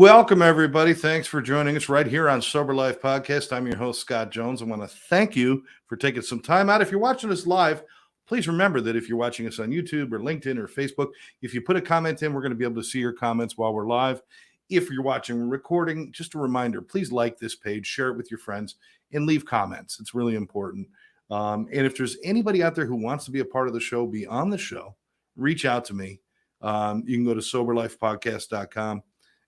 Welcome, everybody. Thanks for joining us right here on Sober Life Podcast. I'm your host, Scott Jones. I want to thank you for taking some time out. If you're watching us live, please remember that if you're watching us on YouTube or LinkedIn or Facebook, if you put a comment in, we're going to be able to see your comments while we're live. If you're watching recording, just a reminder, please like this page, share it with your friends, and leave comments. It's really important. And if there's anybody out there who wants to be a part of the show, be on the show, reach out to me. You can go to soberlifepodcast.com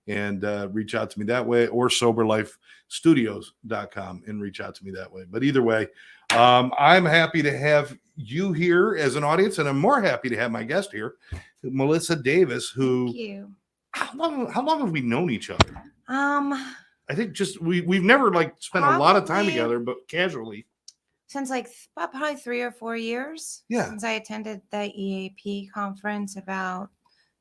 and reach out to me that way, or soberlifestudios.com and reach out to me that way. But either way, I'm happy to have you here as an audience, and I'm more happy to have my guest here, Melissa Davis, who... Thank you. How long have we known each other? I think just we've never spent a lot of time together, but casually. Since probably 3 or 4 years. Yeah. Since I attended the EAP conference about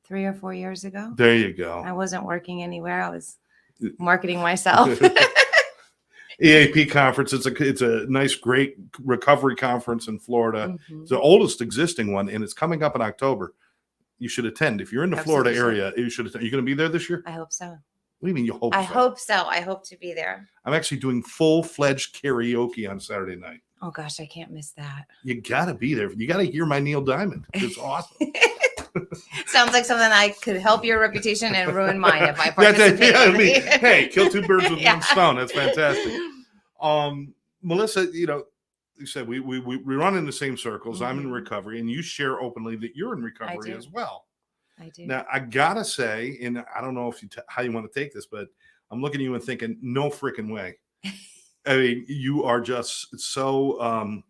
3 or 4 years ago. There you go. I wasn't working anywhere. I was marketing myself. EAP conference. It's a nice, great recovery conference in Florida. Mm-hmm. It's the oldest existing one, and it's coming up in October. You should attend. If you're in the Florida area, you should attend. Are you going to be there this year? I hope so. What do you mean you hope I so? hope so. I hope to be there. I'm actually doing full-fledged karaoke on Saturday night. Oh, gosh, I can't miss that. You got to be there. You got to hear my Neil Diamond. It's awesome. Sounds like something I could help your reputation and ruin mine if I participate. Hey, kill two birds with one stone. That's fantastic. Melissa, you said we run in the same circles. Mm-hmm. I'm in recovery, and you share openly that you're in recovery as well. I do. Now, I gotta say, and I don't know if how you want to take this, but I'm looking at you and thinking, no freaking way. I mean, you are just so.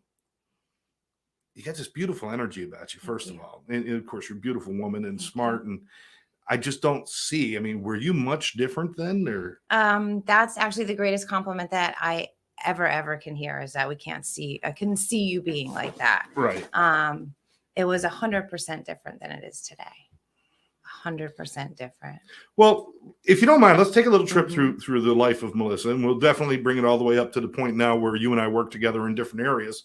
You got this beautiful energy about you, first of all, and of course, you're a beautiful woman and smart, and I just don't see. I mean, were you much different then, or? That's actually the greatest compliment that I ever can hear, is that I couldn't see you being like that. Right. It was 100% different than it is today. 100% different. Well, if you don't mind, let's take a little trip through the life of Melissa, and we'll definitely bring it all the way up to the point now where you and I work together in different areas.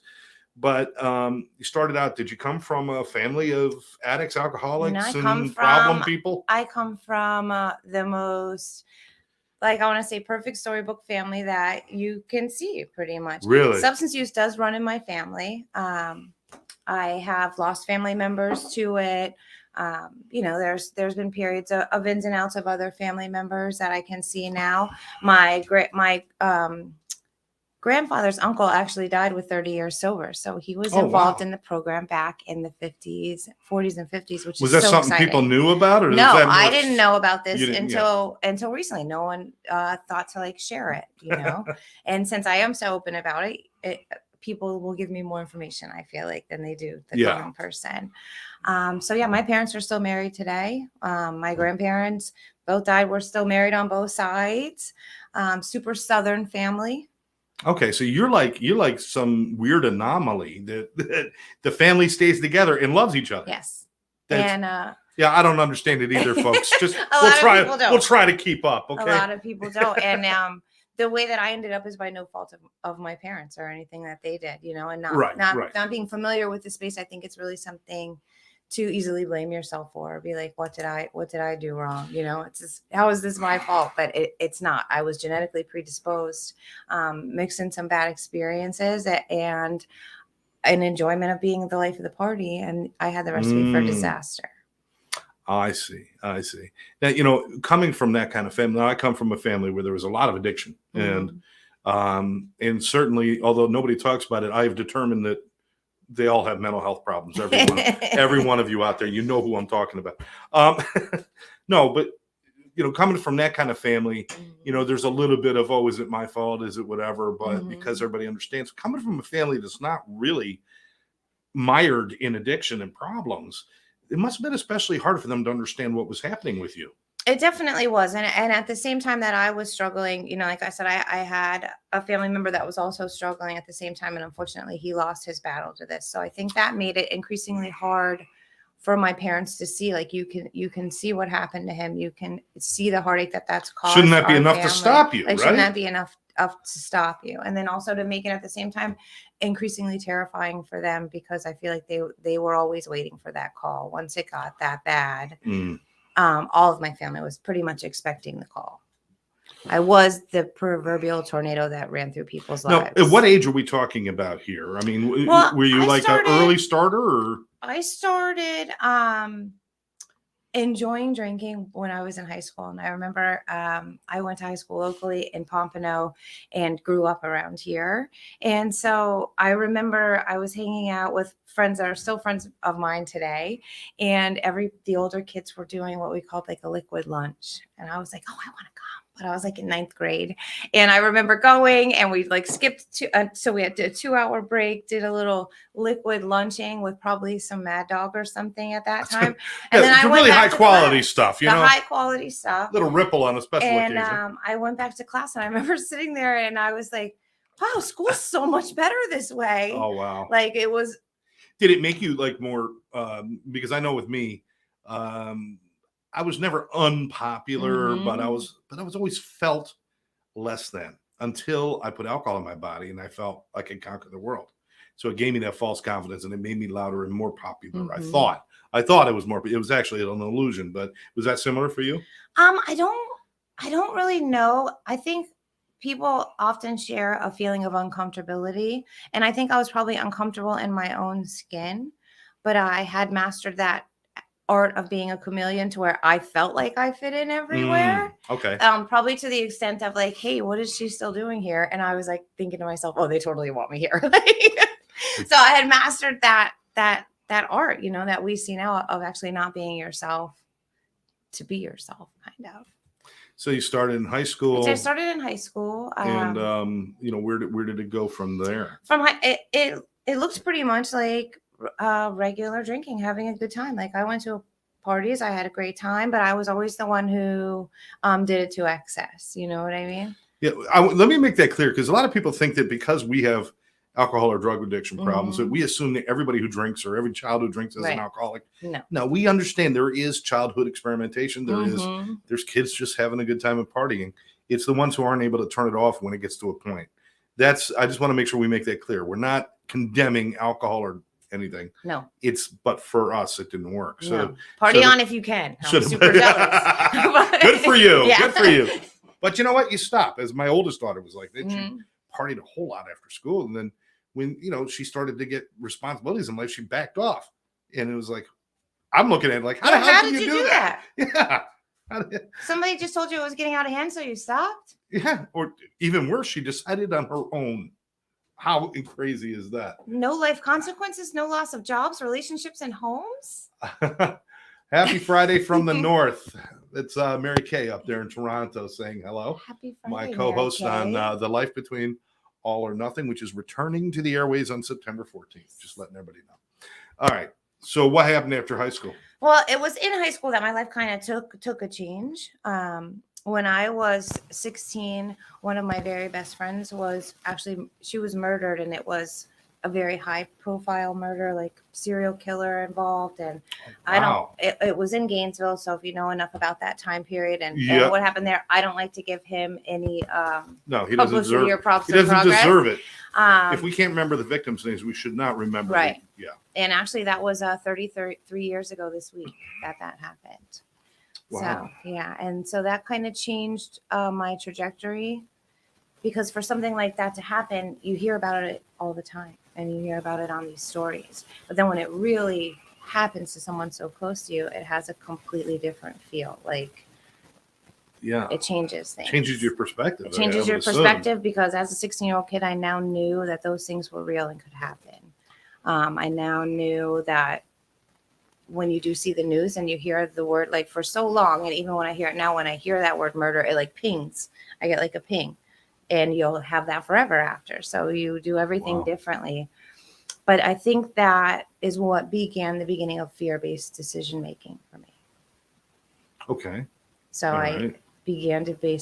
But you started out, did you come from a family of addicts, alcoholics, and problem people? I come from the most, I want to say, perfect storybook family that you can see, pretty much. Really? Substance use does run in my family. I have lost family members to it. There's been periods of ins and outs of other family members that I can see now. My grandfather's uncle actually died with 30 years sober. So he was involved in the program back in the 40s and 50s, which was that so something exciting. People knew about? Or no, I didn't know about this until recently. No one thought to share it, And since I am so open about it, people will give me more information, I feel like, than they do the common person. My parents are still married today. My grandparents both died. We're still married on both sides. Super Southern family. Okay, so you're like some weird anomaly that the family stays together and loves each other. Yes. I don't understand it either, folks. Just we'll try to keep up. Okay. A lot of people don't. And the way that I ended up is by no fault of my parents or anything that they did, and not being familiar with the space. I think it's really something to easily blame yourself for, be like, what did I do wrong? It's just, how is this my fault? But it's not. I was genetically predisposed, mixed in some bad experiences and an enjoyment of being the life of the party. And I had the recipe for disaster. I see. Now, coming from that kind of family, I come from a family where there was a lot of addiction, and certainly, although nobody talks about it, I've determined that they all have mental health problems. Every one of you out there, you know who I'm talking about. No, but coming from that kind of family, there's a little bit of, is it my fault? Is it whatever? But because everybody understands, coming from a family that's not really mired in addiction and problems, it must have been especially hard for them to understand what was happening with you. It definitely was. And at the same time that I was struggling, like I said, I had a family member that was also struggling at the same time. And unfortunately, he lost his battle to this. So I think that made it increasingly hard for my parents to see, you can see what happened to him. You can see the heartache that's caused. Shouldn't that be enough to stop you, right? Shouldn't that be enough to stop you? And then also to make it at the same time increasingly terrifying for them, because I feel like they were always waiting for that call. Once it got that bad, all of my family was pretty much expecting the call. I was the proverbial tornado that ran through people's Now, lives. at what age are we talking about here? I mean, were you like an early starter, or? I started enjoying drinking when I was in high school. And I remember I went to high school locally in Pompano and grew up around here. And so I remember I was hanging out with friends that are still friends of mine today. And the older kids were doing what we called like a liquid lunch. And I was like, oh, I want to come. But I was like in 9th grade. And I remember going and we like skipped so we had a 2-hour break, did a little liquid lunching with probably some Mad Dog or something at that time. And then I went really high quality class, stuff, you the know, high quality stuff. Little Ripple on a special occasion. And I went back to class and I remember sitting there and I was like, wow, school's so much better this way. Oh, wow. Like it was. Did it make you like more, because I know with me, I was never unpopular, but I was always felt less than until I put alcohol in my body and I felt I could conquer the world. So it gave me that false confidence and it made me louder and more popular. I thought it was more, it was actually an illusion, but was that similar for you? I don't really know. I think people often share a feeling of uncomfortability. And I think I was probably uncomfortable in my own skin, but I had mastered that art of being a chameleon to where I felt like I fit in everywhere. Okay. Probably to the extent of like, hey, what is she still doing here? And I was like thinking to myself, oh, they totally want me here. So I had mastered that art, you know, that we see now of actually not being yourself to be yourself, kind of. So you started in high school. I started in high school. And you know, where did it go from there? It looked pretty much like regular drinking, having a good time. Like I went to parties, I had a great time, but I was always the one who did it to excess. You know what I mean? Yeah. Let me make that clear, because a lot of people think that because we have alcohol or drug addiction problems, that we assume that everybody who drinks or every child who drinks is an alcoholic. No, we understand there is childhood experimentation. There's kids just having a good time and partying. It's the ones who aren't able to turn it off when it gets to a point. I just want to make sure we make that clear. We're not condemning alcohol or anything. No. But for us, it didn't work. So no. Party on if you can. I'm super jealous. Good for you. Yeah. Good for you. But you know what? You stop. As my oldest daughter was like, she partied a whole lot after school. And then when, you know, she started to get responsibilities in life, she backed off. And it was like, I'm looking at it like, how did you do that? Yeah. Somebody just told you it was getting out of hand, so you stopped? Yeah. Or even worse, she decided on her own. How crazy is that? No life consequences, no loss of jobs, relationships, and homes? Happy Friday from the North. It's Mary Kay up there in Toronto saying hello. Happy Friday, my co-host on The Life Between All or Nothing, which is returning to the airways on September 14th. Just letting everybody know. All right. So what happened after high school? Well, it was in high school that my life kind of took a change. When I was 16, one of my very best friends she was murdered, and it was a very high profile murder, like serial killer involved. And it was in Gainesville. So if you know enough about that time period and what happened there, I don't like to give him any no, he doesn't deserve or props. He doesn't deserve it. If we can't remember the victims' names, we should not remember. Right. Yeah. And actually that was 33 years ago this week that happened. Wow. So, yeah. And so that kind of changed my trajectory, because for something like that to happen, you hear about it all the time and you hear about it on these stories. But then when it really happens to someone so close to you, it has a completely different feel. Like, it changes things. Changes your perspective. It changes your perspective, because as a 16-year-old kid, I now knew that those things were real and could happen. I now knew that when you do see the news and you hear the word, like for so long, and even when I hear it now, when I hear that word murder, it like pings. I get like a ping, and you'll have that forever after. So you do everything differently. But I think that is what began the beginning of fear-based decision making for me. Okay. So I began to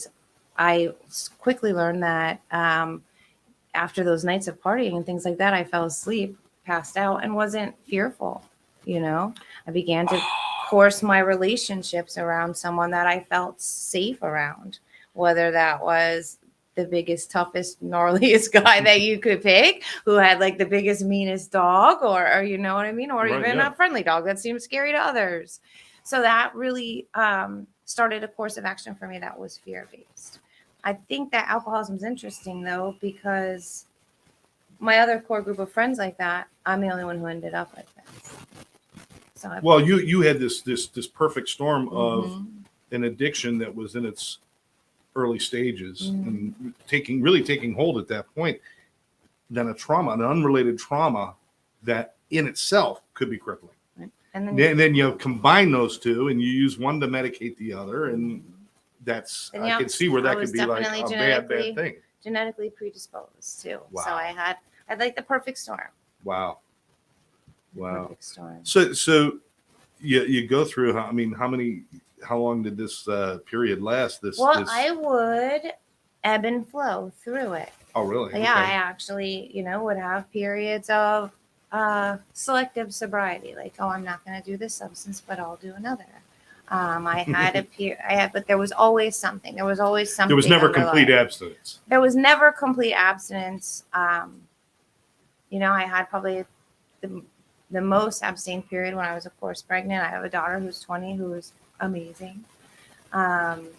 I quickly learned that after those nights of partying and things like that, I fell asleep, passed out, and wasn't fearful. You know, I began to course my relationships around someone that I felt safe around, whether that was the biggest, toughest, gnarliest guy that you could pick, who had like the biggest, meanest dog, or you know what I mean? Or even a friendly dog that seemed scary to others. So that really started a course of action for me that was fear-based. I think that alcoholism is interesting though, because my other core group of friends like that, I'm the only one who ended up like this. So well, you had this perfect storm of an addiction that was in its early stages and taking hold at that point. Then a trauma, an unrelated trauma that in itself could be crippling. Right. And then you combine those two and you use one to medicate the other, and that's I can see where that could be like a bad thing. Genetically predisposed too. Wow. So I had like the perfect storm. Wow. Perfect storm. So you go through how long did this period last? I would ebb and flow through it. Oh, really? Yeah, okay. I actually, would have periods of selective sobriety. Like, oh, I'm not going to do this substance, but I'll do another. I had but there was always something. There was never complete abstinence. There was never complete abstinence. I had probably the most abstained period when I was, of course, pregnant. I have a daughter who's 20, who is amazing. So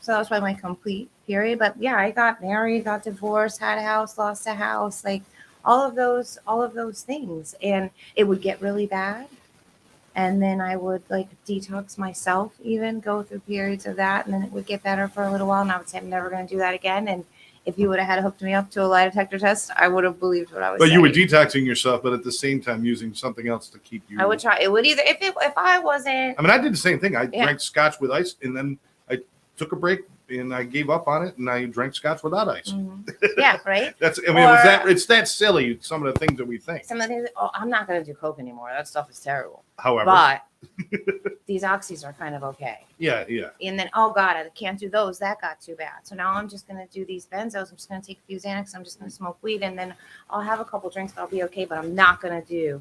that was probably my complete period. But yeah, I got married, got divorced, had a house, lost a house, like all of those things. And it would get really bad. And then I would like detox myself, even go through periods of that. And then it would get better for a little while. And I would say, I'm never going to do that again. And if you would have had hooked me up to a lie detector test, I would have believed what I was saying. But you were detoxing yourself, but at the same time using something else to keep you. I would try. It would either, if I wasn't. I did the same thing. I drank scotch with ice, and then I took a break and I gave up on it, and I drank scotch without ice. Mm-hmm. Yeah, right. It's that silly. Some of the things that we think. Some of the things. Oh, I'm not going to do coke anymore. That stuff is terrible. However, but these oxys are kind of okay. Yeah. And then, oh God, I can't do those. That got too bad. So now I'm just going to do these benzos. I'm just going to take a few Xanax. I'm just going to smoke weed, and then I'll have a couple drinks. I'll be okay. But I'm not going to do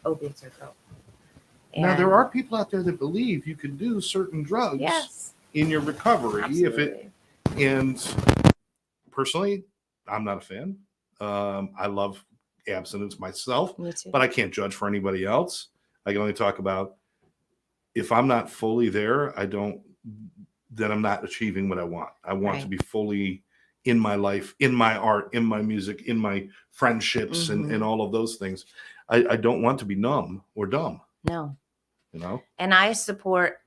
opiates or coke. Now there are people out there that believe you can do certain drugs. Yes. In your recovery. Absolutely. And personally, I'm not a fan. I love abstinence myself, Me too. But I can't judge for anybody else. I can only talk about if I'm not fully there, then I'm not achieving what I want. I want to be fully in my life, in my art, in my music, in my friendships, and all of those things. I don't want to be numb or dumb. No. And I support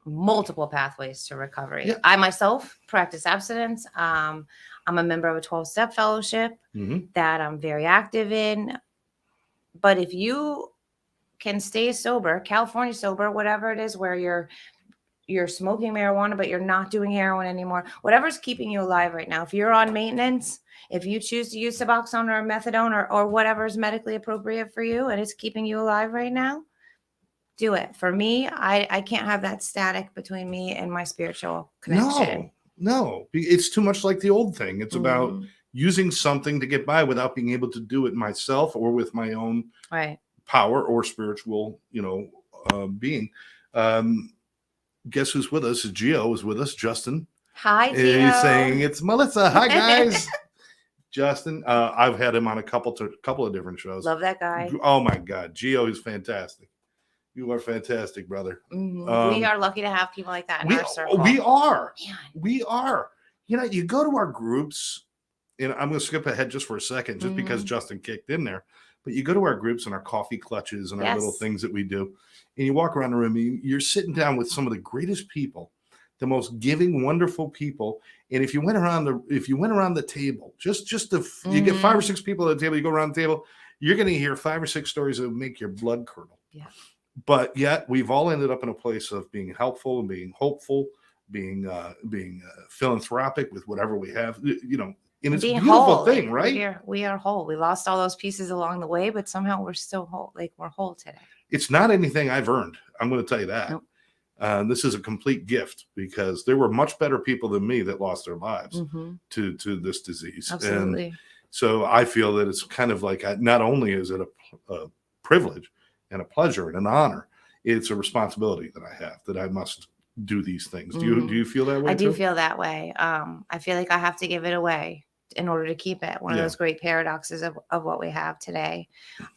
multiple pathways to recovery. Yeah. I myself practice abstinence. I'm a member of a 12-step fellowship that I'm very active in. But if you can stay sober, California sober, whatever it is, where you're smoking marijuana, but you're not doing heroin anymore, whatever's keeping you alive right now, if you're on maintenance, if you choose to use Suboxone or methadone or whatever is medically appropriate for you and it's keeping you alive right now, do it. For me, I can't have that static between me and my spiritual connection. No, it's too much like the old thing. It's about using something to get by without being able to do it myself or with my own power or spiritual, being. Guess who's with us? Gio is with us. Justin. Hi, Gio. He's saying it's Melissa. Hi, guys. Justin, I've had him on a couple of different shows. Love that guy. Oh my God, Gio is fantastic. You are fantastic, brother. We are lucky to have people like that in our circle. We are. Man. We are. You go to our groups, and I'm going to skip ahead just for a second, just because Justin kicked in there. But you go to our groups and our coffee clutches and our little things that we do, and you walk around the room, and you're sitting down with some of the greatest people, the most giving, wonderful people. And if you went around the table, you get 5 or 6 people at the table, you go around the table, you're going to hear 5 or 6 stories that will make your blood curdle. Yeah. But yet we've all ended up in a place of being helpful and being hopeful, being philanthropic with whatever we have, and it's a beautiful thing, right? We are whole. We lost all those pieces along the way, but somehow we're still whole. Like we're whole today. It's not anything I've earned. I'm going to tell you that. Nope. This is a complete gift because there were much better people than me that lost their lives to this disease. Absolutely. And so I feel that it's kind of like not only is it a privilege and a pleasure and an honor, it's a responsibility that I have, that I must do these things. Do you feel that way? I do feel that way. I feel like I have to give it away in order to keep it. One of those great paradoxes of what we have today.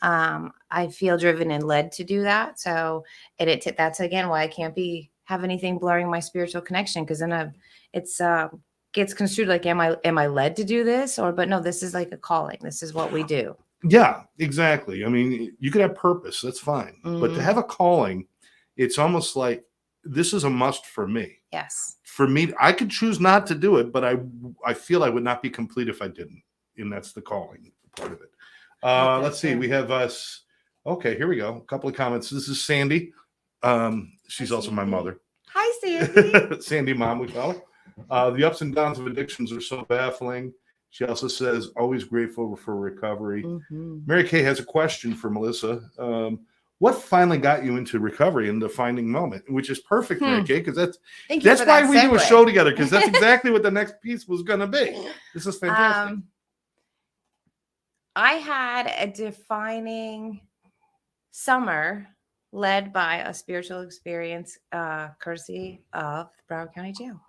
I feel driven and led to do that. So that's again why I can't have anything blurring my spiritual connection, because then it's gets construed like, am I led to do this? But no, this is like a calling. This is what we do. Yeah, exactly. I mean, you could have purpose. That's fine. Mm-hmm. But to have a calling, it's almost like this is a must for me. Yes. For me, I could choose not to do it, but I feel I would not be complete if I didn't. And that's the calling part of it. Let's see. We have us. Okay, here we go. A couple of comments. This is Sandy. She's also my mother. Hi, Sandy. Sandy mom, we call her. The ups and downs of addictions are so baffling. She also says, always grateful for recovery. Mm-hmm. Mary Kay has a question for Melissa. What finally got you into recovery and the finding moment? Which is perfect, Mary Kay, because that's why we do a show together, because that's exactly what the next piece was going to be. This is fantastic. I had a defining summer led by a spiritual experience, courtesy of the Broward County Jail.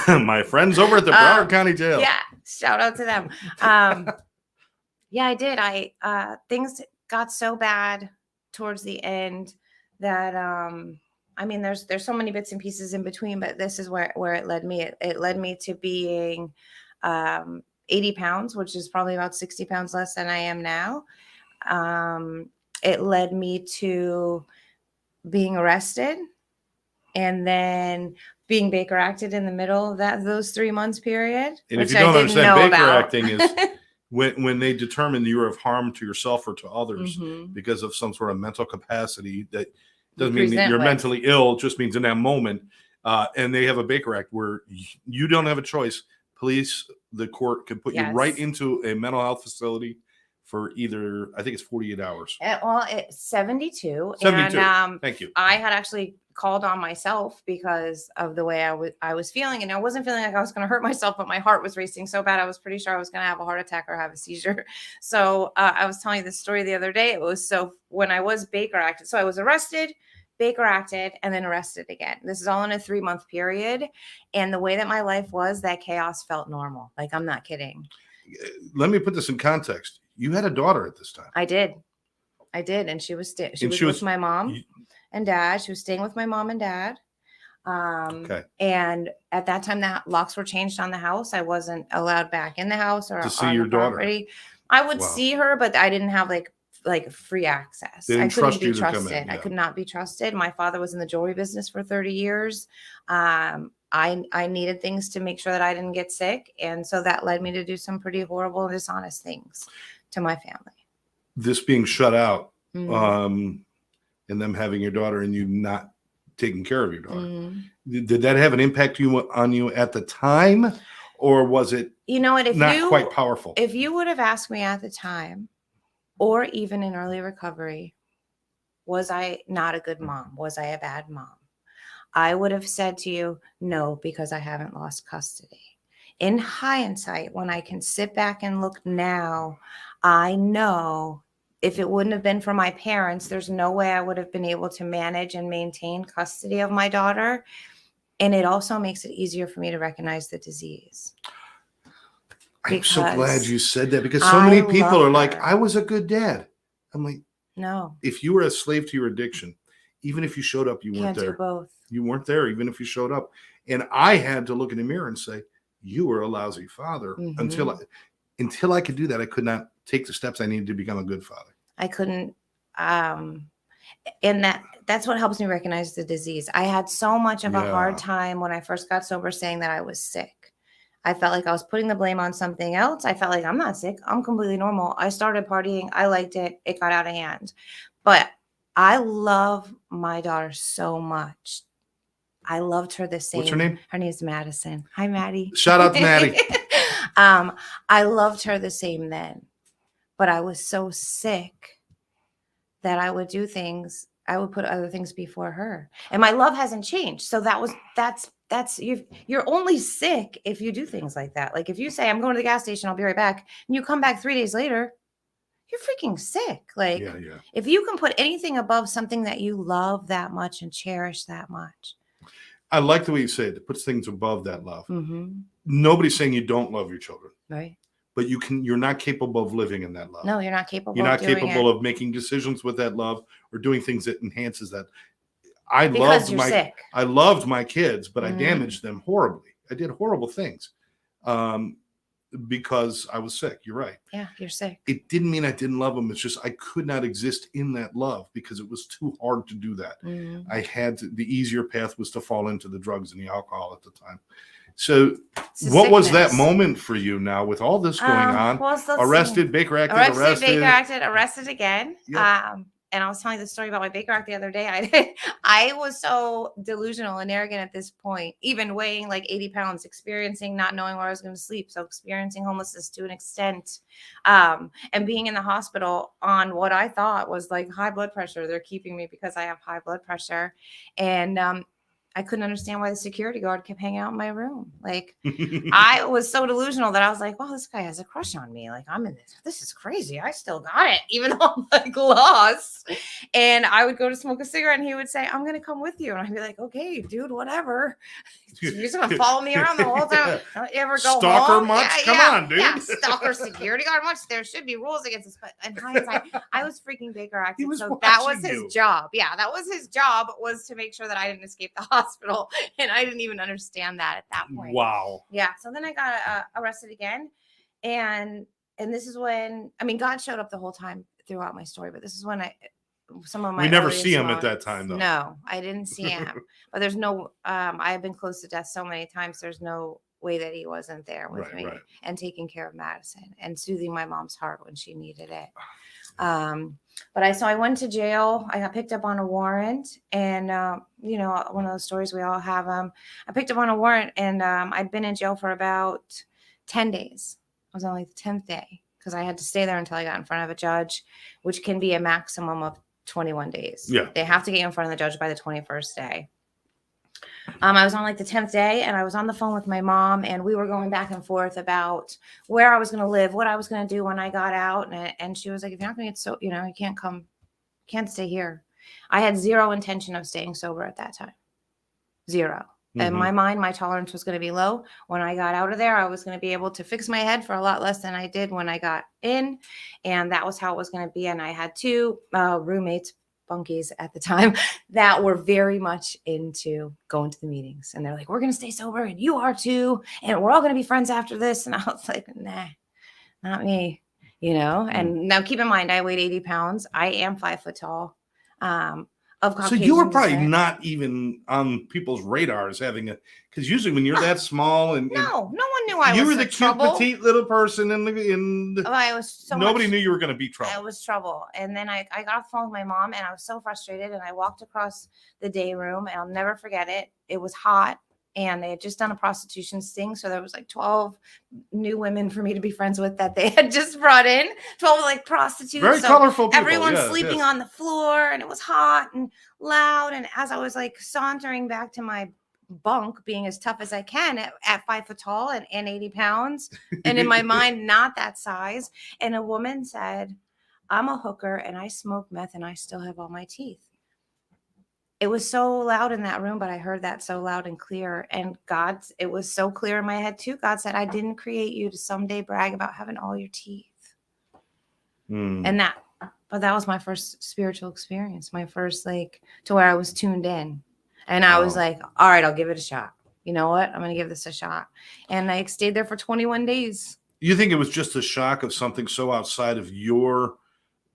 My friends over at the Broward County Jail. Yeah, shout out to them. Yeah, I did. Things got so bad towards the end that I mean, there's so many bits and pieces in between, but this is where it led me. It led me to being 80 pounds, which is probably about 60 pounds less than I am now. It led me to being arrested and then being Baker acted in the middle of those 3 months period. And if you don't understand, Baker acting is when they determine you're of harm to yourself or to others because of some sort of mental capacity. That doesn't mean that you're mentally ill, it just means in that moment. And they have a Baker Act where you don't have a choice. Police, the court can put you right into a mental health facility for either, I think it's 48 hours. Well, it's 72. 72. And thank you. I had actually called on myself because of the way I was feeling, and I wasn't feeling like I was going to hurt myself, but my heart was racing so bad. I was pretty sure I was going to have a heart attack or have a seizure. So I was telling you this story the other day. It was when I was Baker acted. So I was arrested, Baker acted, and then arrested again. This is all in a 3-month period. And the way that my life was, that chaos felt normal. Like, I'm not kidding. Let me put this in context. You had a daughter at this time. I did. And she was with my mom and dad. She was staying with my mom and dad. Okay. And at that time, the locks were changed on the house. I wasn't allowed back in the house or to see your daughter. I would see her, but I didn't have like free access. I couldn't be trusted. I could not be trusted. My father was in the jewelry business for 30 years. I needed things to make sure that I didn't get sick. And so that led me to do some pretty horrible and dishonest things to my family. This being shut out, and them having your daughter and you not taking care of your daughter. Did that have an impact on you at the time? Or was it not quite powerful? If you would have asked me at the time, or even in early recovery, was I not a good mom? Was I a bad mom? I would have said to you, no, because I haven't lost custody. In hindsight, when I can sit back and look now, I know if it wouldn't have been for my parents, there's no way I would have been able to manage and maintain custody of my daughter. And it also makes it easier for me to recognize the disease. I'm so glad you said that, because so many people are like, I was a good dad. I'm like, no. If you were a slave to your addiction, even if you showed up, you weren't there. Do both. You weren't there, even if you showed up. And I had to look in the mirror and say, you were a lousy father. Until I could do that, I could not take the steps I needed to become a good father. I couldn't. And that's what helps me recognize the disease. I had so much of a hard time when I first got sober saying that I was sick. I felt like I was putting the blame on something else. I felt like I'm not sick. I'm completely normal. I started partying. I liked it. It got out of hand. But I love my daughter so much. I loved her the same. What's her name? Her name's Madison. Hi, Maddie. Shout out to Maddie. I loved her the same then. But I was so sick that I would do things. I would put other things before her. And my love hasn't changed. So that's you're only sick if you do things like that. Like if you say, I'm going to the gas station, I'll be right back, and you come back 3 days later, you're freaking sick. Like if you can put anything above something that you love that much and cherish that much. I like the way you say it. It puts things above that love. Nobody's saying you don't love your children. Right. But you're not capable of living in that love. No, you're not capable. You're not capable of making decisions with that love or doing things that enhances that. I because you're sick. I loved my kids, but I damaged them horribly. I did horrible things because I was sick. You're right. Yeah, you're sick. It didn't mean I didn't love them. It's just I could not exist in that love because it was too hard to do that. I had to, the easier path was to fall into the drugs and the alcohol at the time. So what was that moment for you now with all this going on? Well, arrested, Baker acted, Baker acted, arrested again. Yep. And I was telling the story about my Baker Act the other day. I was so delusional and arrogant at this point, even weighing like 80 pounds, experiencing not knowing where I was going to sleep. So experiencing homelessness to an extent, and being in the hospital on what I thought was like high blood pressure. They're keeping me because I have high blood pressure. And I couldn't understand why the security guard kept hanging out in my room. Like I was so delusional that I was like, well, this guy has a crush on me. Like I'm in this. This is crazy. I still got it, even though I'm like lost. And I would go to smoke a cigarette and he would say, I'm going to come with you. And I'd be like, okay, dude, whatever. You're just going to follow me around the whole time. Don't you ever go Stalker home? much? Come on, dude. Yeah, stalker security guard much. There should be rules against this. But in hindsight, I was freaking Baker acted. So that was his job. Yeah, that was his job, was to make sure that I didn't escape the hospital. And I didn't even understand that at that point. Wow. Yeah. So then I got arrested again. And this is when, I mean, God showed up the whole time throughout my story, but this is when some of my we never see him at that time, though. No, I didn't see him. But there's no I've been close to death so many times, there's no way that he wasn't there with me and taking care of Madison and soothing my mom's heart when she needed it. But I went to jail. I got picked up on a warrant, and one of those stories we all have. I picked up on a warrant, and I'd been in jail for about 10 days. I was only the 10th day because I had to stay there until I got in front of a judge, which can be a maximum of 21 days. Yeah. They have to get you in front of the judge by the 21st day. I was on like the 10th day, and I was on the phone with my mom, and we were going back and forth about where I was going to live, what I was going to do when I got out. And she was like, if you're not going to get you can't stay here. I had zero intention of staying sober at that time. Zero. In my mind, my tolerance was going to be low. When I got out of there, I was going to be able to fix my head for a lot less than I did when I got in. And that was how it was going to be. And I had two roommates, bunkies at the time, that were very much into going to the meetings. And they're like, we're going to stay sober, and you are too. And we're all going to be friends after this. And I was like, nah, not me, And now keep in mind, I weighed 80 pounds. I am 5 foot tall. Of Caucasian so you were probably descent. not even on people's radars because usually when you're that small and no one knew I was. You were the cute trouble. Petite little person I was so nobody knew you were going to be trouble. I was trouble. And then I got off the phone with my mom, and I was so frustrated, and I walked across the day room, and I'll never forget it. It was hot, and they had just done a prostitution sting. So there was like 12 new women for me to be friends with that they had just brought in. 12 like prostitutes. Very colorful people. Everyone's sleeping on the floor, and it was hot and loud. And as I was like sauntering back to my bunk, being as tough as I can at 5 foot tall and 80 pounds, and in my mind, not that size. And a woman said, I'm a hooker, and I smoke meth, and I still have all my teeth. It was so loud in that room, but I heard that so loud and clear. And it was so clear in my head too. God said, I didn't create you to someday brag about having all your teeth. But that was my first spiritual experience. My first, to where I was tuned in. And I was like, all right, I'll give it a shot. You know what? I'm going to give this a shot. And I stayed there for 21 days. You think it was just a shock of something so outside of your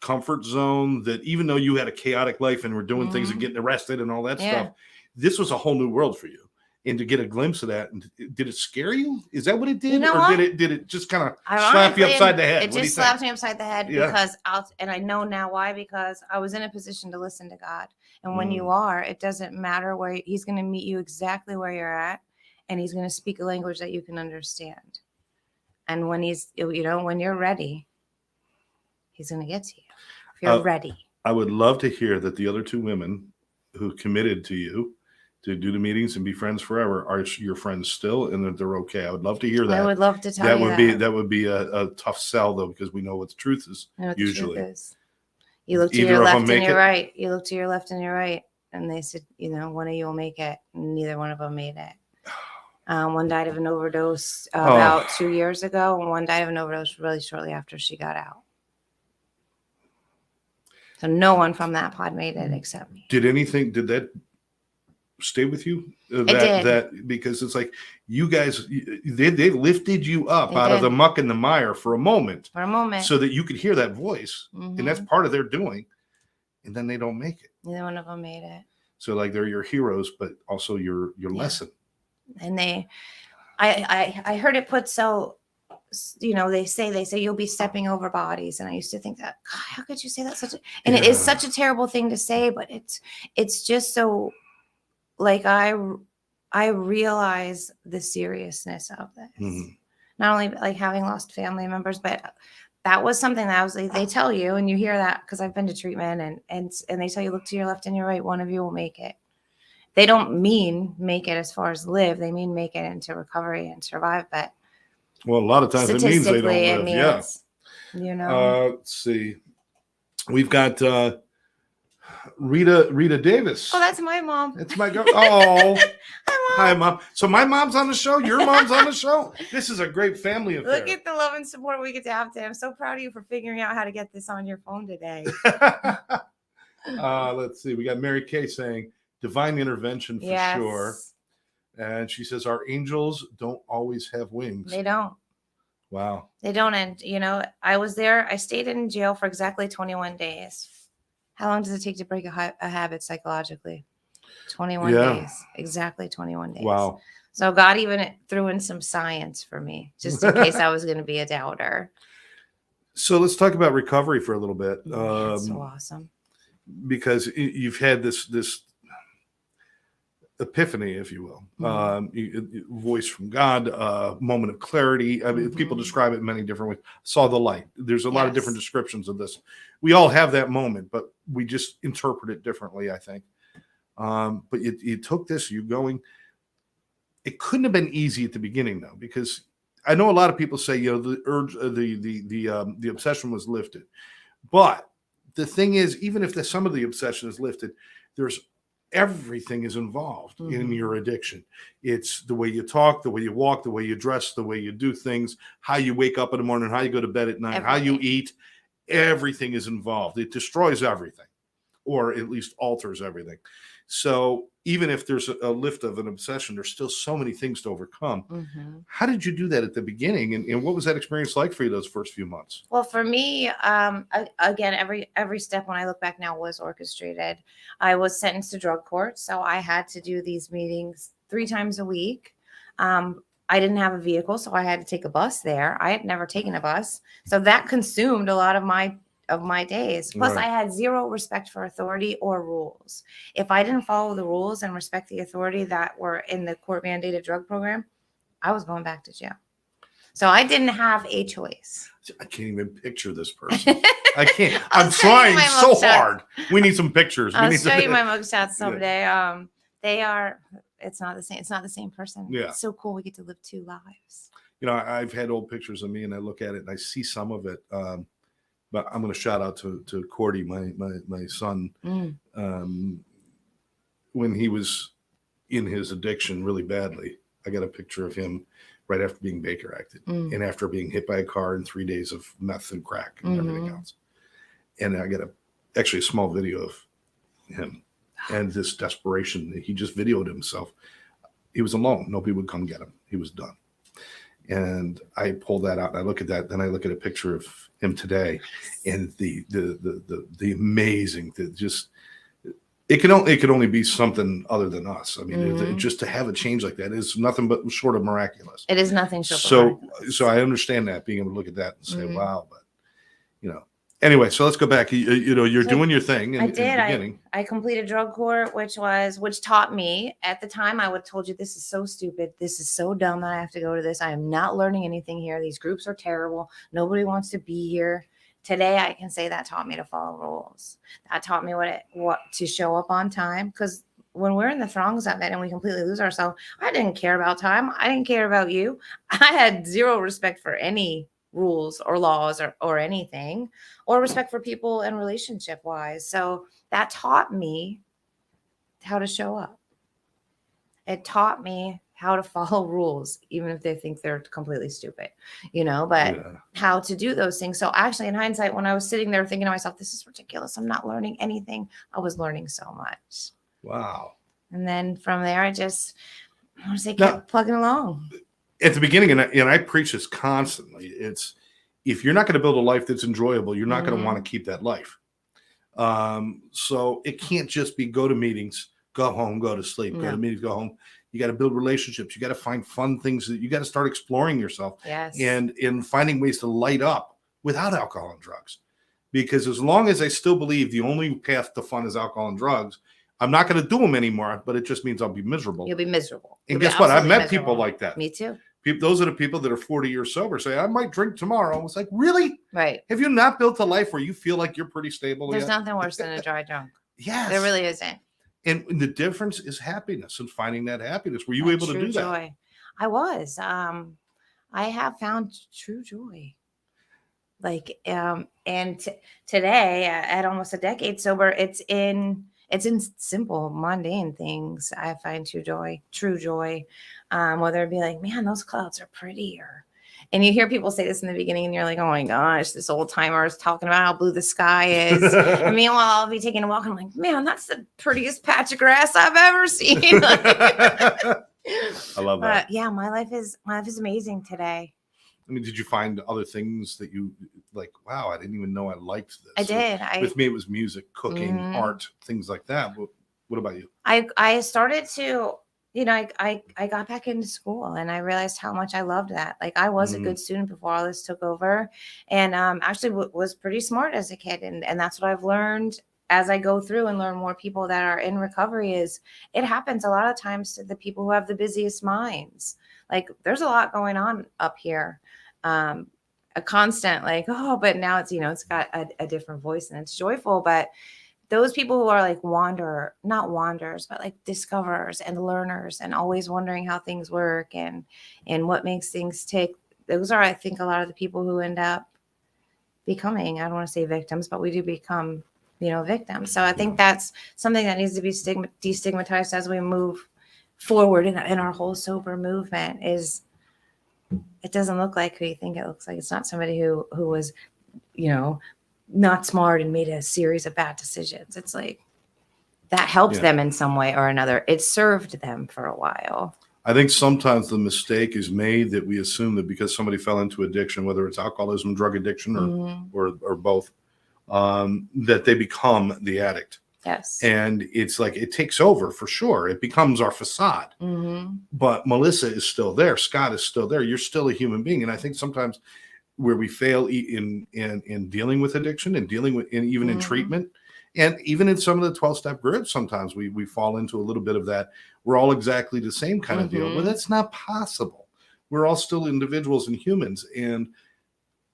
comfort zone that even though you had a chaotic life and were doing things and getting arrested and all that stuff, this was a whole new world for you. And to get a glimpse of that, and did it scare you? Is that what it did? Did it just kind of slap you upside the head? It just slapped me upside the head because and I know now why, because I was in a position to listen to God. And when you are, it doesn't matter where he's going to meet you exactly where you're at, and he's going to speak a language that you can understand. And when when you're ready, he's going to get to you. If you're ready. I would love to hear that the other two women who committed to you to do the meetings and be friends forever are your friends still, and that they're okay. I would love to hear that. I would love to tell you that would be a tough sell, though, because we know what the truth is usually. The truth is. You look to your left and your right. You look to your left and your right, and they said, one of you will make it. And neither one of them made it. One died of an overdose about 2 years ago, and one died of an overdose really shortly after she got out. So no one from that pod made it except me. Did that stay with you? It did. That because it's like you guys, they lifted you up out of the muck and the mire for a moment, so that you could hear that voice, and that's part of their doing. And then they don't make it. Neither one of them made it. So like they're your heroes, but also your lesson. And I heard it put so, they say you'll be stepping over bodies, and I used to think that, God, how could you say that? And it is such a terrible thing to say, but it's just so, like, I realize the seriousness of this. Not only like having lost family members, but that was something that I was like, they tell you, and you hear that because I've been to treatment, and they tell you, look to your left and your right, one of you will make it. They don't mean make it as far as live. They mean make it into recovery and survive. But well, a lot of times it means they don't live. Let's see. We've got Rita Davis. Oh, that's my mom. It's my girl. Oh, hi, Mom. So my mom's on the show. Your mom's on the show. This is a great family affair. Look at the love and support we get to have today. I'm so proud of you for figuring out how to get this on your phone today. Let's see. We got Mary Kay saying divine intervention for sure. And she says our angels don't always have wings. They don't. Wow. They don't. And, I was there. I stayed in jail for exactly 21 days. How long does it take to break a habit psychologically? 21 days. Exactly 21 days. Wow. So God even threw in some science for me, just in case I was going to be a doubter. So let's talk about recovery for a little bit. That's so awesome. Because you've had this epiphany, if you will, voice from God, moment of clarity. I mean, people describe it in many different ways. Saw the light. There's a lot of different descriptions of this. We all have that moment, but we just interpret it differently, I think. But you took this, it couldn't have been easy at the beginning though, because I know a lot of people say, the urge, the obsession was lifted, but the thing is, even if some of the obsession is lifted, everything is involved in your addiction. It's the way you talk, the way you walk, the way you dress, the way you do things, how you wake up in the morning, how you go to bed at night, how you eat. Everything is involved. It destroys everything, or at least alters everything. So even if there's a lift of an obsession, there's still so many things to overcome. How did you do that at the beginning? And what was that experience like for you those first few months? Well, for me, again, every step when I look back now was orchestrated. I was sentenced to drug court, so I had to do these meetings 3 times a week. I didn't have a vehicle, so I had to take a bus there. I had never taken a bus. So that consumed a lot of my days. Plus, I had zero respect for authority or rules. If I didn't follow the rules and respect the authority that were in the court mandated drug program, I was going back to jail. So I didn't have a choice. I can't even picture this person. I can't. I'm trying so hard. We need some pictures. I'll show you my mugshots someday. It's not the same. It's not the same person. Yeah. It's so cool. We get to live 2 lives. I've had old pictures of me and I look at it and I see some of it. But I'm going to shout out to Cordy, my son, when he was in his addiction really badly. I got a picture of him right after being Baker acted and after being hit by a car and 3 days of meth and crack and everything else. And I got actually a small video of him and this desperation. He just videoed himself. He was alone. Nobody would come get him. He was done. And I pull that out and I look at that. Then I look at a picture of him today, and the amazing, it can only be something other than us. I mean, just to have a change like that is nothing but short of miraculous. It is nothing short of miraculous. So I understand that, being able to look at that and say, wow, but anyway, so let's go back. You're doing your thing in the beginning. I completed drug court, which taught me at the time. I would have told you, this is so stupid. This is so dumb that I have to go to this. I am not learning anything here. These groups are terrible. Nobody wants to be here. Today, I can say that taught me to follow rules. That taught me what to show up on time. Because when we're in the throngs of it and we completely lose ourselves, I didn't care about time. I didn't care about you. I had zero respect for any rules or laws or anything, or respect for people and relationship wise. So that taught me how to show up. It taught me how to follow rules, even if they think they're completely stupid, but how to do those things. So actually, in hindsight, when I was sitting there thinking to myself, this is ridiculous, I'm not learning anything, I was learning so much. Wow. And then from there, I want to say, kept plugging along. At the beginning, and I preach this constantly, it's if you're not going to build a life that's enjoyable, you're not going to want to keep that life. So it can't just be go to meetings, go home, go to sleep, go to meetings, go home. You got to build relationships. You got to find fun things that you got to start exploring yourself. Yes. And in finding ways to light up without alcohol and drugs. Because as long as I still believe the only path to fun is alcohol and drugs, I'm not going to do them anymore, but it just means I'll be miserable. You'll be miserable. And guess what? I've met people like that. Me too. Those are the people that are 40 years sober say, I might drink tomorrow. It's like, really? Right. Have you not built a life where you feel like you're pretty stable? There's nothing worse than a dry drunk. Yes. There really isn't. And the difference is happiness and finding that happiness. Were you able to do that? Joy. I was. I have found true joy. Like, and today at almost a decade sober, it's in simple, mundane things. I find true joy. Whether it be like, man, those clouds are prettier. And you hear people say this in the beginning and you're like, oh my gosh, this old timer is talking about how blue the sky is. And meanwhile, I'll be taking a walk and I'm like, man, that's the prettiest patch of grass I've ever seen. I love that. But yeah, my life is amazing today. I mean, did you find other things that you like? Wow, I didn't even know I liked this. I did. With me, it was music, cooking, art, things like that. What about you? I started to, I got back into school and I realized how much I loved that. Like I was a good student before all this took over, and actually was pretty smart as a kid, and that's what I've learned as I go through and learn more people that are in recovery. Is it happens a lot of times to the people who have the busiest minds. Like there's a lot going on up here. A constant like, oh, but now it's, it's got a different voice and it's joyful. But those people who are like not wanderers, but like discoverers and learners and always wondering how things work and what makes things tick. Those are, I think, a lot of the people who end up becoming, I don't want to say victims, but we do become, victims. So I think that's something that needs to be destigmatized as we move forward in our whole sober movement. Is it doesn't look like who you think it looks like. It's not somebody who was, not smart and made a series of bad decisions. It's like that helped them in some way or another. It served them for a while. I think sometimes the mistake is made that we assume that because somebody fell into addiction, whether it's alcoholism, drug addiction, or both, that they become the addict. Yes. And it's like it takes over for sure. It becomes our facade. But Melissa is still there. Scott is still there. You're still a human being. And I think sometimes where we fail in dealing with addiction and dealing with even in treatment and even in some of the 12-step groups, sometimes we fall into a little bit of that. We're all exactly the same kind of deal. Well, that's not possible. We're all still individuals and humans. And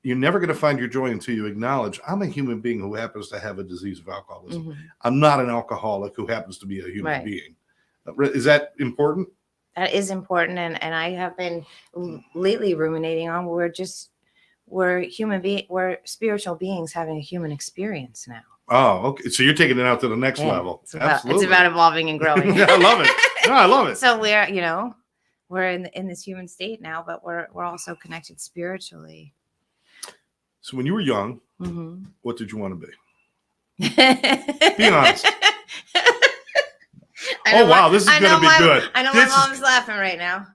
you're never going to find your joy until you acknowledge I'm a human being who happens to have a disease of alcoholism. I'm not an alcoholic who happens to be a human being. Is that important? That is important. And I have been lately ruminating on we're spiritual beings having a human experience now. Oh, okay. So you're taking it out to the next level. It's about evolving and growing. I love it. No, I love it. So we're in this human state now, but we're also connected spiritually. So when you were young, what did you want to be? Be honest. Wow, this is going to be good. I know my mom's laughing right now.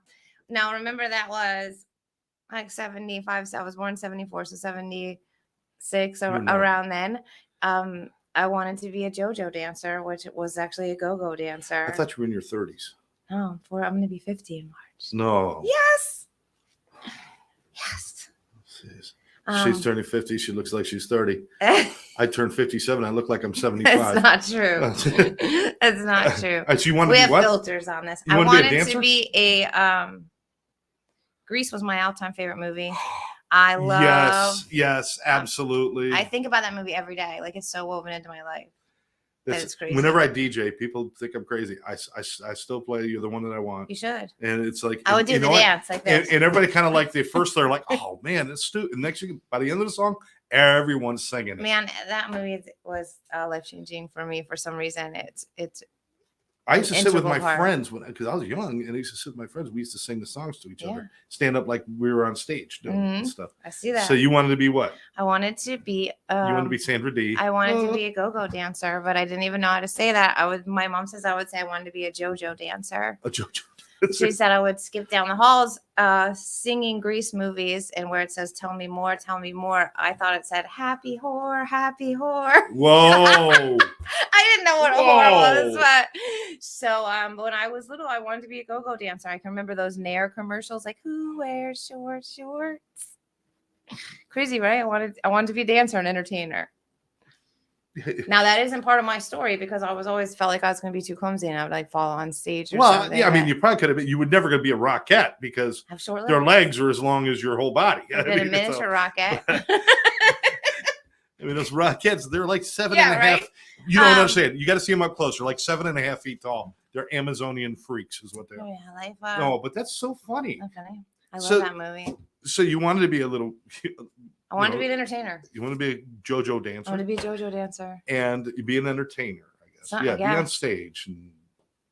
Now, remember that was like 75. So I was born 74, so 76 around then. I wanted to be a JoJo dancer, which was actually a go-go dancer. I thought you were in your 30s. No, I'm going to be 50 in March. No. Yes. She's turning 50. She looks like she's 30. I turned 57. I look like I'm 75. That's not true. That's not true. So you wanted we to have be what? filters on this. I wanted to be a Grease was my all-time favorite movie. I love. Yes, absolutely. I think about that movie every day. Like it's so woven into my life. It's crazy. Whenever I DJ, people think I'm crazy. I still play You're the One That I Want. You should. And it's like I would do the dance like this. And everybody kind of like they're like, oh man, that's stupid. And next thing, by the end of the song, everyone's singing it. Man, that movie was life changing for me for some reason. I used to sit with my friends because I was young, and I used to sit with my friends. We used to sing the songs to each other, stand up like we were on stage doing stuff. I see that. So you wanted to be what? I wanted to be. You wanted to be Sandra Dee. I wanted to be a go-go dancer, but I didn't even know how to say that. My mom says I would say I wanted to be a JoJo dancer. A JoJo. She said I would skip down the halls singing Grease movies, and where it says tell me more, I thought it said happy whore, happy whore. Whoa. I didn't know what a whore was, but so when I was little, I wanted to be a go-go dancer. I can remember those Nair commercials, like who wears short shorts. Crazy, right? I wanted to be a dancer and entertainer. Now that isn't part of my story because I was always felt like I was going to be too clumsy and I would like fall on stage. Or something. Yeah, I mean, you probably could have been. You were never going to be a rockette because their legs are as long as your whole body. I've been a miniature rocket. I mean, those rockettes, they're like 7.5. Right? You don't understand. You got to see them up close. They're like 7.5 feet tall. They're Amazonian freaks, is what they are. Yeah, no, but that's so funny. So funny. I love that movie. So you wanted to be a little. I wanted to be an entertainer. You want to be a JoJo dancer? I want to be a JoJo dancer. And be an entertainer, I guess. Be on stage and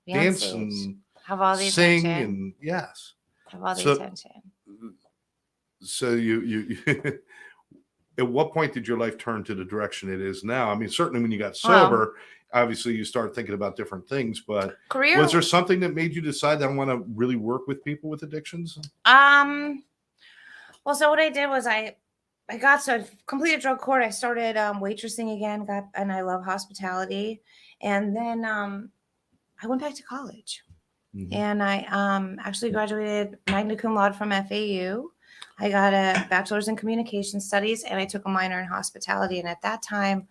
dance and have all the sing attention. And yes. Have all the attention. So you at what point did your life turn to the direction it is now? I mean, certainly when you got sober, obviously you start thinking about different things, but was there something that made you decide that I want to really work with people with addictions? Well, so what I did was I completed drug court. I started waitressing again, and I love hospitality. And then I went back to college. Mm-hmm. And I actually graduated magna cum laude from FAU. I got a bachelor's in communication studies, and I took a minor in hospitality. And at that time,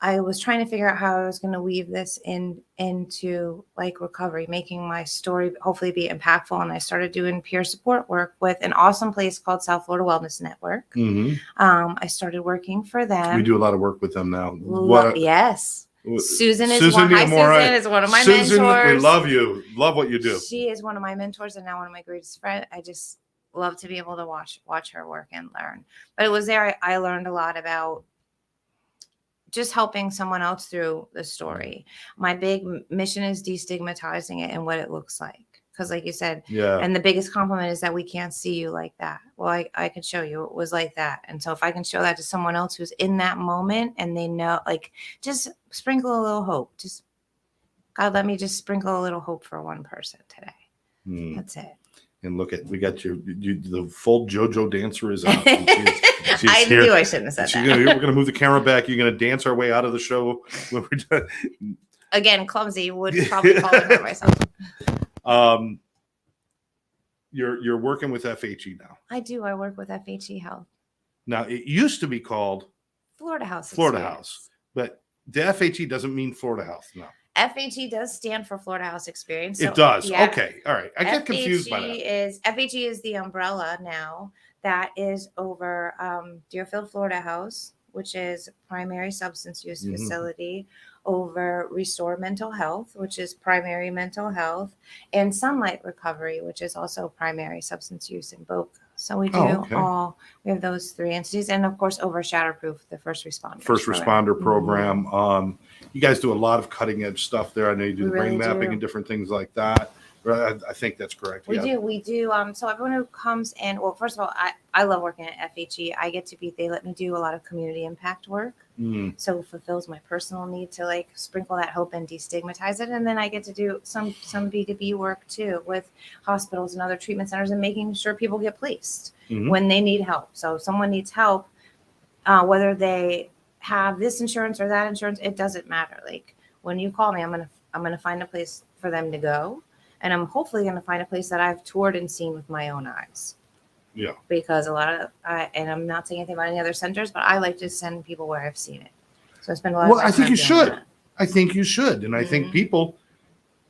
I was trying to figure out how I was going to weave this into like recovery, making my story hopefully be impactful. And I started doing peer support work with an awesome place called South Florida Wellness Network. Mm-hmm. I started working for them. We do a lot of work with them now. Yes. Susan is one of my mentors. We love you. Love what you do. She is one of my mentors and now one of my greatest friends. I just love to be able to watch her work and learn. But it was there I learned a lot about just helping someone else through the story. My big mission is destigmatizing it and what it looks like. Because like you said, and the biggest compliment is that we can't see you like that. Well, I can show you it was like that. And so if I can show that to someone else who's in that moment and they know, like, just sprinkle a little hope. Just, God, let me just sprinkle a little hope for one person today. That's it. And look at, we got the full JoJo dancer is out. She's I knew I shouldn't have said that. We're going to move the camera back. You're going to dance our way out of the show when we're done. Again, clumsy, would probably fall over myself. You're working with FHE now. I do. I work with FHE Health. Now, it used to be called Florida House. But the FHE doesn't mean Florida Health. No. FHE does stand for Florida House Experience. So, it does. Yeah. Okay. All right. I get confused by that. FHE is the umbrella now that is over Deerfield Florida House, which is a primary substance use facility, over Restore Mental Health, which is primary mental health, and Sunlight Recovery, which is also primary substance use in Boca. So we do we have those three entities, and of course over Shatterproof, the first responder program. You guys do a lot of cutting edge stuff there. I know you do brain mapping and different things like that. I think that's correct. We do. So everyone who comes in, well, first of all, I love working at FHE. They let me do a lot of community impact work. So it fulfills my personal need to like sprinkle that hope and destigmatize it. And then I get to do some B2B work too with hospitals and other treatment centers and making sure people get placed when they need help. So if someone needs help, whether they have this insurance or that insurance, it doesn't matter. Like when you call me, I'm gonna find a place for them to go. And I'm hopefully going to find a place that I've toured and seen with my own eyes. Yeah. Because and I'm not saying anything about any other centers, but I like to send people where I've seen it. So I spend a lot of time. Well, I think you should. I think you should. And I think people,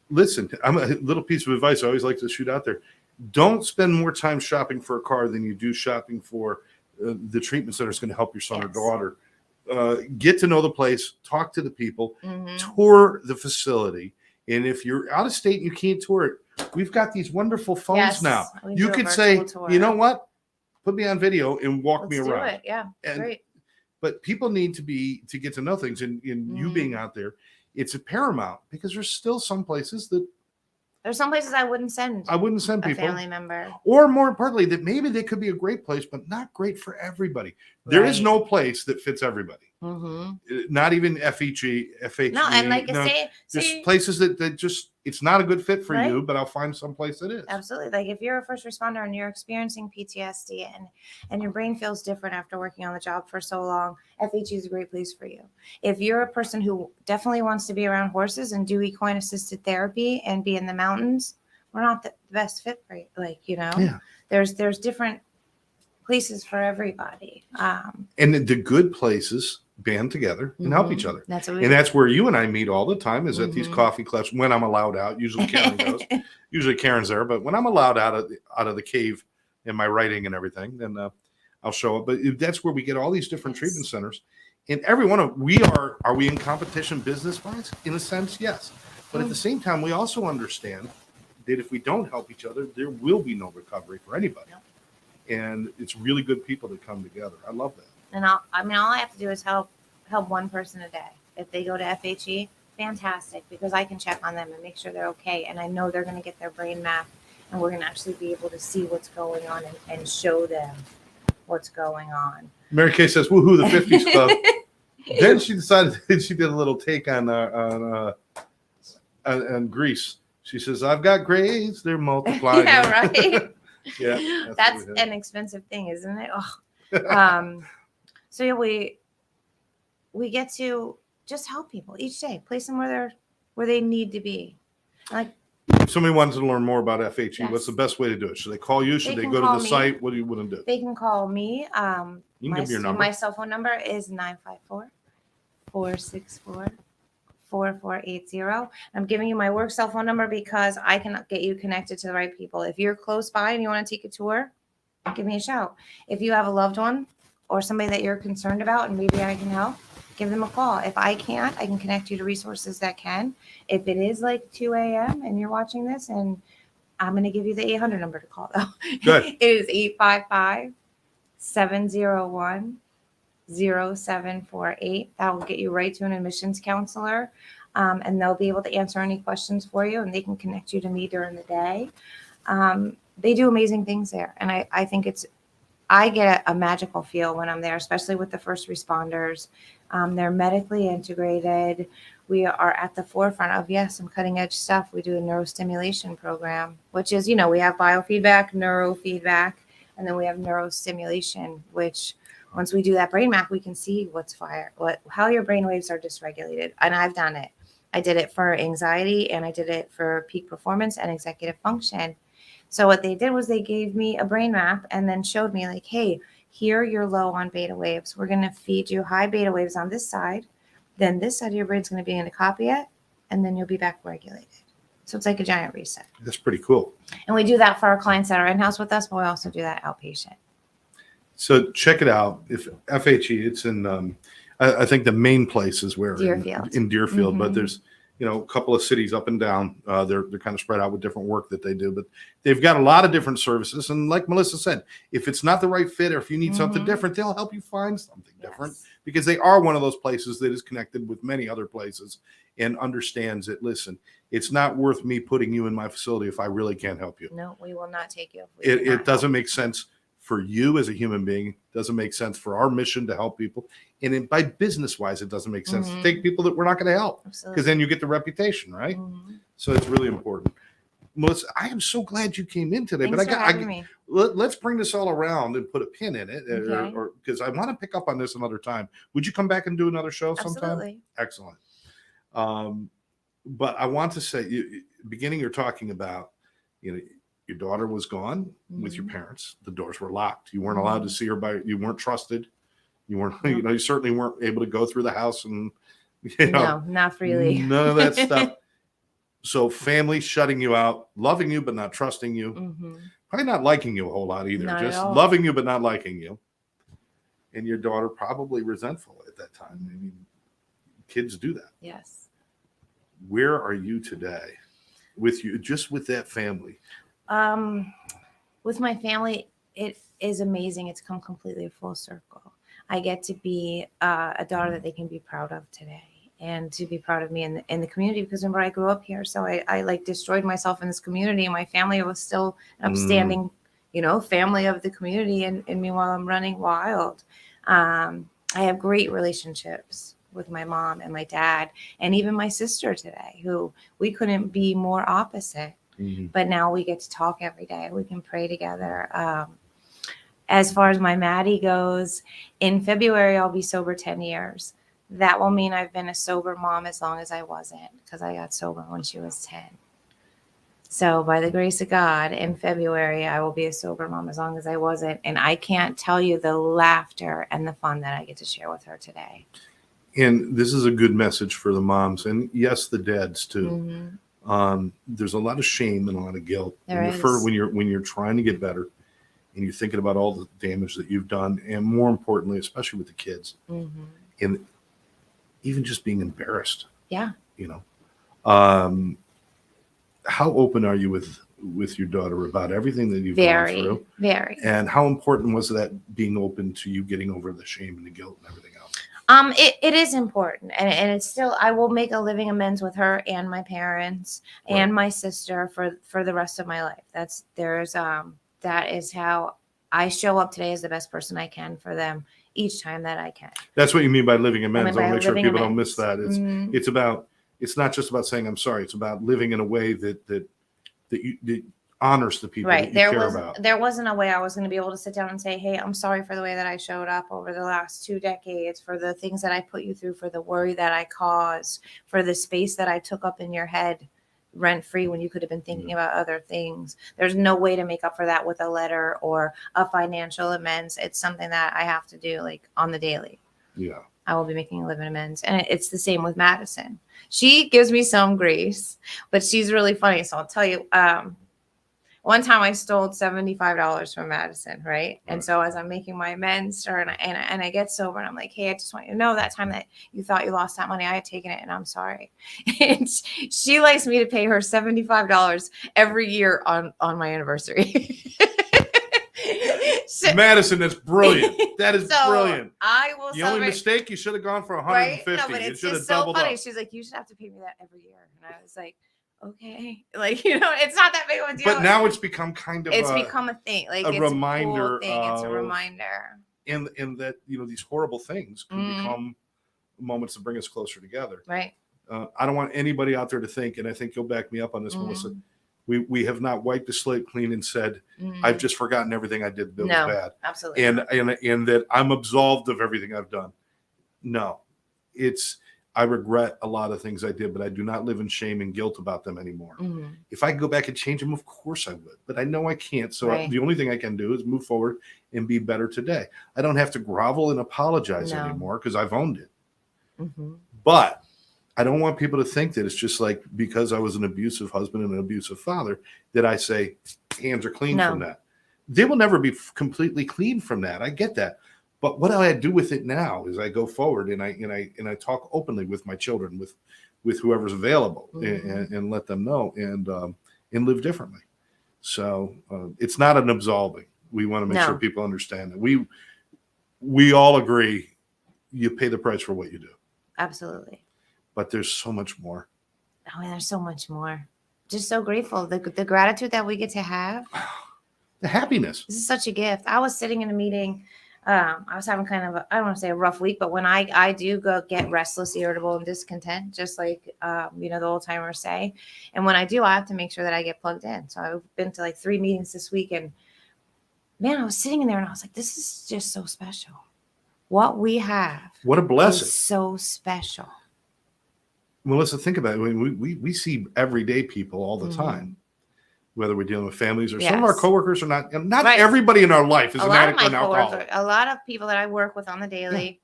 listen, I'm a little piece of advice I always like to shoot out there. Don't spend more time shopping for a car than you do shopping for the treatment center that's going to help your son or daughter. Get to know the place, talk to the people, tour the facility. And if you're out of state and you can't tour it, we've got these wonderful phones now. You could say, you know what? Put me on video and walk me around. Do it. Yeah, great. But people need to get to know things. And you being out there, it's a paramount because there's still some places that there's some places I wouldn't send people, a family member. Or more importantly, that maybe they could be a great place, but not great for everybody. There is no place that fits everybody. Not even FHE. No, and like there's places that just, it's not a good fit for you, but I'll find some place that is. Absolutely. Like if you're a first responder and you're experiencing PTSD and your brain feels different after working on the job for so long, FHE is a great place for you. If you're a person who definitely wants to be around horses and do equine assisted therapy and be in the mountains, we're not the best fit for you. Like, there's different places for everybody. And the good places band together and help each other. That's where you and I meet all the time, is at these coffee clubs when I'm allowed out. Usually Karen goes. Usually Karen's there, but when I'm allowed out of the cave in my writing and everything, then I'll show up. But that's where we get all these different treatment centers. And every one of are we in competition business wise? In a sense, yes. But at the same time, we also understand that if we don't help each other, there will be no recovery for anybody. And it's really good people that come together. I love that. And all I have to do is help one person a day. If they go to FHE, fantastic, because I can check on them and make sure they're okay. And I know they're going to get their brain map, and we're going to actually be able to see what's going on and show them what's going on. Mary Kay says, "Woohoo, the 50s club." Then she decided she did a little take on Greece. She says, "I've got grades; they're multiplying." Yeah, right. Yeah, that's an expensive thing, isn't it? Oh. So yeah, we get to just help people each day, place them where they need to be. Like, if somebody wants to learn more about FHE, what's the best way to do it? Should they call you? Should they go to the site? What do you want to do? They can call me. You can give me your number. My cell phone number is 954-464-4480. I'm giving you my work cell phone number because I can get you connected to the right people. If you're close by and you want to take a tour, give me a shout. If you have a loved one or somebody that you're concerned about and maybe I can help, give them a call. If I can't, I can connect you to resources that can. If it is like 2 a.m. and you're watching this, and I'm going to give you the 800 number to call, though. Good. It is 855-701-0748. That will get you right to an admissions counselor, and they'll be able to answer any questions for you, and they can connect you to me during the day. They do amazing things there, and I think I get a magical feel when I'm there, especially with the first responders. They're medically integrated. We are at the forefront of, some cutting edge stuff. We do a neurostimulation program, which is, we have biofeedback, neurofeedback, and then we have neurostimulation, which once we do that brain map, we can see how your brain waves are dysregulated. And I've done it. I did it for anxiety, and I did it for peak performance and executive function. So what they did was they gave me a brain map and then showed me like, hey, here you're low on beta waves. We're going to feed you high beta waves on this side. Then this side of your brain's going to be able to copy it, and then you'll be back regulated. So it's like a giant reset. That's pretty cool. And we do that for our clients that are in-house with us, but we also do that outpatient. So check it out. If FHE, it's in, I think the main place is where Deerfield. In Deerfield, but there's, a couple of cities up and down. They're kind of spread out with different work that they do, but they've got a lot of different services. And like Melissa said, if it's not the right fit, or if you need something different, they'll help you find something different, because they are one of those places that is connected with many other places and understands that, listen, it's not worth me putting you in my facility if I really can't help you. No, we will not take you. It doesn't make sense for you as a human being. Doesn't make sense for our mission to help people. And by business wise, it doesn't make sense to take people that we're not going to help, because then you get the reputation, right? So it's really important. Melissa, I am so glad you came in today. Thanks for having me. Let's bring this all around and put a pin in it, or because I want to pick up on this another time. Would you come back and do another show sometime? Absolutely. Excellent. But I want to say, beginning, you're talking about, your daughter was gone with your parents. The doors were locked. You weren't allowed to see her you weren't trusted. You weren't, you certainly weren't able to go through the house and, no, not freely. None of that stuff. So family shutting you out, loving you, but not trusting you. Probably not liking you a whole lot either. Not just at all. loving you, but not liking you. And your daughter probably resentful at that time. I mean, kids do that. Yes. Where are you today with that family? With my family, it is amazing. It's come completely full circle. I get to be a daughter that they can be proud of today. and to be proud of me in the community, because remember, I grew up here. So I like destroyed myself in this community, and my family was still an upstanding, family of the community. And meanwhile, I'm running wild. I have great relationships with my mom and my dad, and even my sister today, who we couldn't be more opposite. But now we get to talk every day. We can pray together. As far as my Maddie goes, in February, I'll be sober 10 years. That will mean I've been a sober mom as long as I wasn't, because I got sober when she was 10. So by the grace of God, in February, I will be a sober mom as long as I wasn't. And I can't tell you the laughter and the fun that I get to share with her today. And this is a good message for the moms, and yes, the dads too. There's a lot of shame and a lot of guilt when you're trying to get better, and you're thinking about all the damage that you've done, and more importantly, especially with the kids, and even just being embarrassed. Yeah. How open are you with your daughter about everything that you've gone through? Very. And how important was that, being open to you getting over the shame and the guilt and everything else? It is important, and it's still, I will make a living amends with her and my parents and my sister for the rest of my life. That is how I show up today as the best person I can for them each time that I can. That what you mean by living amends. I'll make sure people don't miss that. It's not just about saying I'm sorry. It's about living in a way that honors the people that you care about. There wasn't a way I was going to be able to sit down and say, hey, I'm sorry for the way that I showed up over the last 2 decades, for the things that I put you through, for the worry that I caused, for the space that I took up in your head rent free when you could have been thinking about other things. There's no way to make up for that with a letter or a financial amends. It's something that I have to do like on the daily. Yeah. I will be making a living amends. And it's the same with Madison. She gives me some grace, but she's really funny. So I'll tell you, one time I stole $75 from Madison, right? And so as I'm making my amends, and I get sober, and I'm like, hey, I just want you to know that time that you thought you lost that money, I had taken it, and I'm sorry. And she likes me to pay her $75 every year on my anniversary. Madison, that's brilliant. That is brilliant. I will. The only mistake, you should have gone for 150. No, but it's just so funny. She's like, you should have to pay me that every year, and I was like, okay, it's not that big of a deal. But now it's become kind of become a thing, like a reminder. A cool thing. It's a reminder. In that these horrible things can become moments that bring us closer together. Right. I don't want anybody out there to think, and I think you'll back me up on this, Melissa. We have not wiped the slate clean and said, I've just forgotten everything I did that was bad. Absolutely. And that I'm absolved of everything I've done. No, I regret a lot of things I did, but I do not live in shame and guilt about them anymore. If I could go back and change them, of course I would, but I know I can't. So the only thing I can do is move forward and be better today. I don't have to grovel and apologize anymore because I've owned it. But I don't want people to think that it's just like because I was an abusive husband and an abusive father that I say hands are clean from that. They will never be completely clean from that. I get that. But what I do with it now is I go forward and I talk openly with my children, with whoever's available, and let them know and live differently. So it's not an absolving. We want to make sure people understand that we all agree you pay the price for what you do. Absolutely. But there's so much more. Oh, there's so much more. Just so grateful. The gratitude that we get to have. The happiness. This is such a gift. I was sitting in a meeting. I was having kind of I don't want to say a rough week, but when I do get restless, irritable, and discontent, just like the old timers say, and when I do, I have to make sure that I get plugged in. So I've been to like 3 meetings this week, and man, I was sitting in there and I was like, this is just so special. What we have, what a blessing, is so special. Melissa, think about it. We see everyday people all the time. Whether we're dealing with families or some of our coworkers are not everybody in our life is an addict or an alcoholic. A lot of people that I work with on the daily,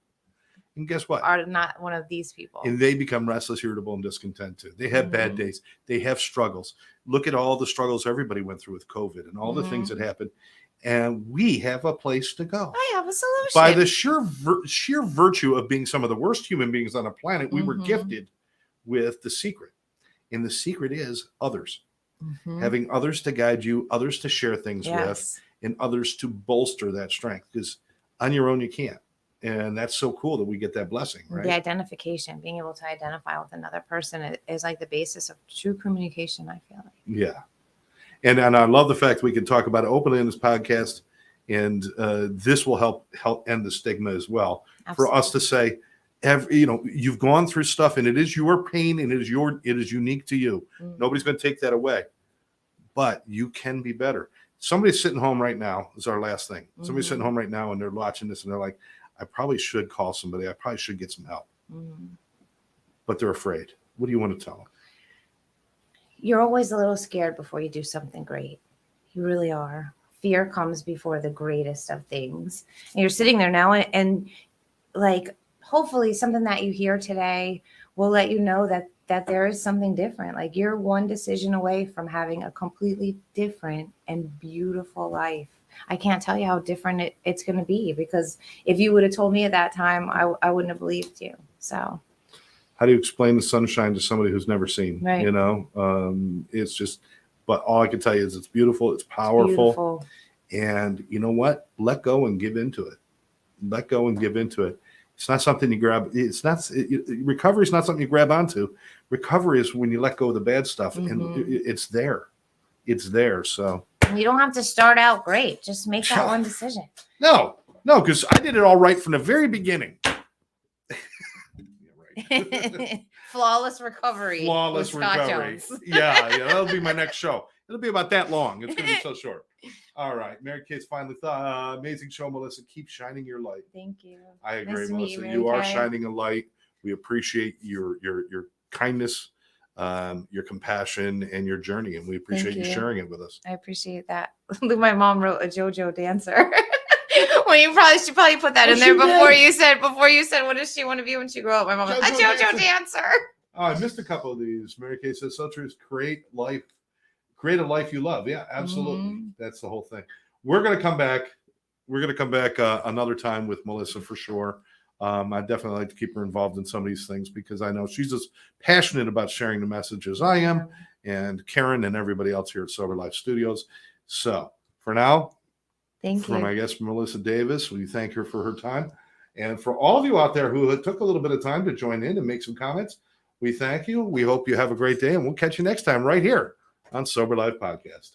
and guess what, are not one of these people. And they become restless, irritable, and discontent too. They have bad days. They have struggles. Look at all the struggles everybody went through with COVID and all the things that happened. And we have a place to go. I have a solution. By the sheer virtue of being some of the worst human beings on the planet, we were gifted with the secret. And the secret is others. Having others to guide you, others to share things with, and others to bolster that strength. Because on your own, you can't. And that's so cool that we get that blessing, right? The identification, being able to identify with another person is like the basis of true communication, I feel like. Yeah. And I love the fact we can talk about it openly in this podcast, and this will help end the stigma as well. Absolutely. For us to say, you've gone through stuff, and it is your pain, and it is unique to you. Nobody's going to take that away, but you can be better. Somebody's sitting home right now. This is our last thing. Somebody's sitting home right now, and they're watching this, and they're like, I probably should call somebody. I probably should get some help, but they're afraid. What do you want to tell them? You're always a little scared before you do something great. You really are. Fear comes before the greatest of things. And you're sitting there now, and like, hopefully something that you hear today will let you know that there is something different. Like, you're one decision away from having a completely different and beautiful life. I can't tell you how different it's going to be, because if you would have told me at that time, I wouldn't have believed you. So how do you explain the sunshine to somebody who's never seen? Right. It's just, but all I can tell you is it's beautiful. It's powerful. And you know what? Let go and give into it. Let go and give into it. It's not something you grab. It's not, recovery is not something you grab onto. Recovery is when you let go of the bad stuff, and it's there. It's there. So you don't have to start out great. Just make that one decision. No, because I did it all right from the very beginning. Flawless recovery. Flawless recovery. Yeah, that'll be my next show. It'll be about that long. It's going to be so short. All right, Mary Kay's finally thought. Amazing show, Melissa. Keep shining your light. Thank you. I agree, Melissa. You are shining a light. We appreciate your kindness, your compassion, and your journey, and we appreciate you sharing it with us. I appreciate that. My mom wrote a JoJo dancer. Well, she probably put that in there before you said what does she want to be when she grows up? My mom was a JoJo dancer. Oh, I missed a couple of these. Mary Kay says, so true. Create a life you love. Yeah, absolutely. That's the whole thing. We're going to come back. Another time with Melissa for sure. I definitely like to keep her involved in some of these things, because I know she's as passionate about sharing the message as I am, and Karen and everybody else here at Sober Life Studios. So for now, thank you. For my guest, Melissa Davis, we thank her for her time. And for all of you out there who took a little bit of time to join in and make some comments, we thank you. We hope you have a great day, and we'll catch you next time right here on Sober Life Podcast.